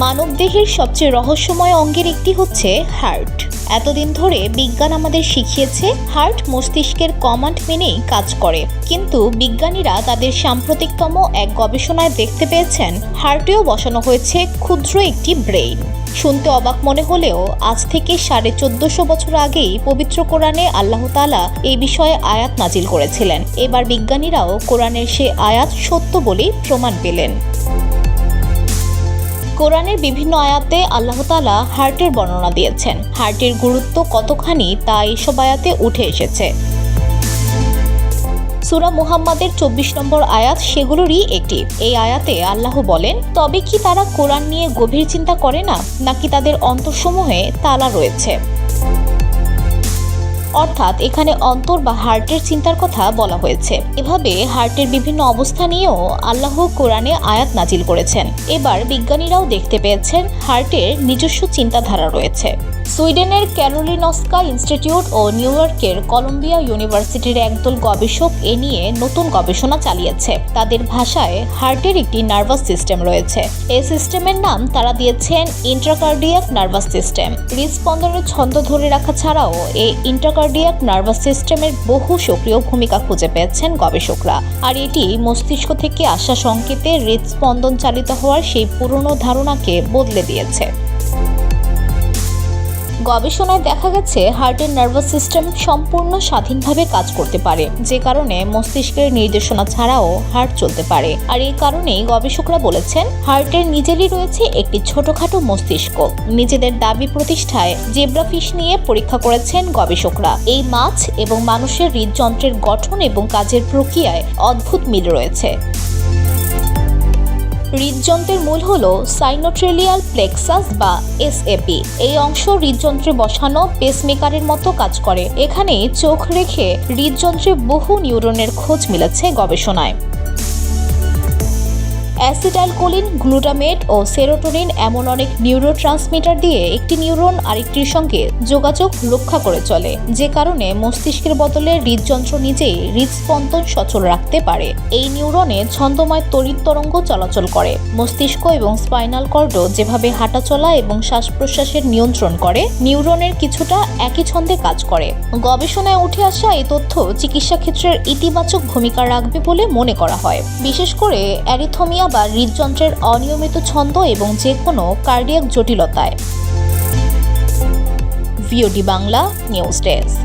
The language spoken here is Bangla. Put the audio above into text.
মানবদেহের সবচেয়ে রহস্যময় অঙ্গের একটি হচ্ছে হার্ট। এতদিন ধরে বিজ্ঞান আমাদের শিখিয়েছে হার্ট মস্তিষ্কের কমান্ড মেনেই কাজ করে, কিন্তু বিজ্ঞানীরা তাদের সাম্প্রতিকতম এক গবেষণায় দেখতে পেয়েছেন হার্টেও বসানো হয়েছে ক্ষুদ্র একটি ব্রেইন। শুনতে অবাক মনে হলেও আজ থেকে 1450 বছর আগেই পবিত্র কোরআনে আল্লাহ তাআলা এই বিষয়ে আয়াত নাজিল করেছিলেন। এবার বিজ্ঞানীরাও কোরআনের সে আয়াত সত্য বলেই প্রমাণ পেলেন। কোরআনের বিভিন্ন আয়াতে আল্লাহ তাআলা হার্টের বর্ণনা দিয়েছেন। হার্টের গুরুত্ব কতখানি তা এসব আয়াতে উঠে এসেছে। সূরা মুহাম্মাদের 24 নম্বর আয়াত সেগুলোরই একটি। এই আয়াতে আল্লাহ বলেন, তবে কি তারা কোরআন নিয়ে গভীর চিন্তা করে না, নাকি তাদের অন্তরসমূহে তালা রয়েছে? অর্থাৎ এখানে অন্তর বা হার্টের চিন্তার কথা বলা হয়েছে। এভাবে হার্টের বিভিন্ন অবস্থা নিয়েও আল্লাহ কোরআনে আয়াত নাজিল করেছেন। এবার বিজ্ঞানীরাও দেখতে পেয়েছেন হার্টের নিজস্ব চিন্তাধারা রয়েছে। সুইডেনের ক্যারোলিনস্কা ইনস্টিটিউট ও নিউ ইয়র্কের কলম্বিয়া ইউনিভার্সিটির একদল গবেষক এ নিয়ে নতুন গবেষণা চালিয়েছে। তাদের ভাষায় হার্টের একটি নার্ভাস সিস্টেম রয়েছে। এই সিস্টেমের নাম তারা দিয়েছেন ইন্ট্রাকার্ডিয়াক নার্ভাস সিস্টেম। হৃদস্পন্দনের ছন্দ ধরে রাখা ছাড়াও এই ইন্ট্রাকার্ডিয়াক নার্ভাস সিস্টেমের বহু সক্রিয় ভূমিকা খুঁজে পেয়েছেন গবেষকরা। আর এটি মস্তিষ্ক থেকে আসা সংকেতে হৃদস্পন্দন চালিত হওয়ার সেই পুরনো ধারণাকে বদলে দিয়েছে। গবেষণায় দেখা গেছে হার্টের নার্ভাস সিস্টেম সম্পূর্ণ স্বাধীনভাবে কাজ করতে পারে, যে কারণে মস্তিষ্কের নির্দেশনা ছাড়াও হার্ট চলতে পারে। আর এই কারণেই গবেষকরা বলেছেন হার্টের নিজেরই রয়েছে একটি ছোটখাটো মস্তিষ্ক। নিজেদের দাবি প্রতিষ্ঠায় জেব্রাফিশ নিয়ে পরীক্ষা করেছেন গবেষকরা। এই মাছ এবং মানুষের হৃদযন্ত্রের গঠন এবং কাজের প্রক্রিয়ায় অদ্ভুত মিল রয়েছে। হৃদযন্ত্রের মূল হলো সাইনোট্রেলিয়াল প্লেক্সাস বা এসএপি। এই অংশ হৃদযন্ত্রে বসানো পেসমেকারের মতো কাজ করে। এখানে চোখ রেখে হৃদযন্ত্রে বহু নিউরনের খোঁজ মিলেছে গবেষণায়। অ্যাসিটাইলকোলিন, গ্লুটামেট ও সেরোটোনিন এমন অনেক নিউরোট্রান্সমিটার দিয়ে একটি নিউরন আরেকটির সঙ্গে যোগাযোগ রক্ষা করে চলে, যে কারণে মস্তিষ্কের বদলে হৃদযন্ত্র নিজেই হৃদস্পন্দন সচল রাখতে পারে। এই নিউরনে ছন্দময় তড়িৎ তরঙ্গ চলাচল করে। মস্তিষ্ক এবং স্পাইনাল কর্ডও যেভাবে হাঁটাচলা এবং শ্বাস প্রশ্বাসের নিয়ন্ত্রণ করে, নিউরনের কিছুটা একই ছন্দে কাজ করে। গবেষণায় উঠে আসা এই তথ্য চিকিৎসা ক্ষেত্রের ইতিবাচক ভূমিকা রাখবে বলে মনে করা হয়, বিশেষ করে অ্যারিথমিয়া বা হৃদযন্ত্রের অনিয়মিত ছন্দ এবং যে কোনো কার্ডিয়াক জটিলতায়। VOD Bangla news desk.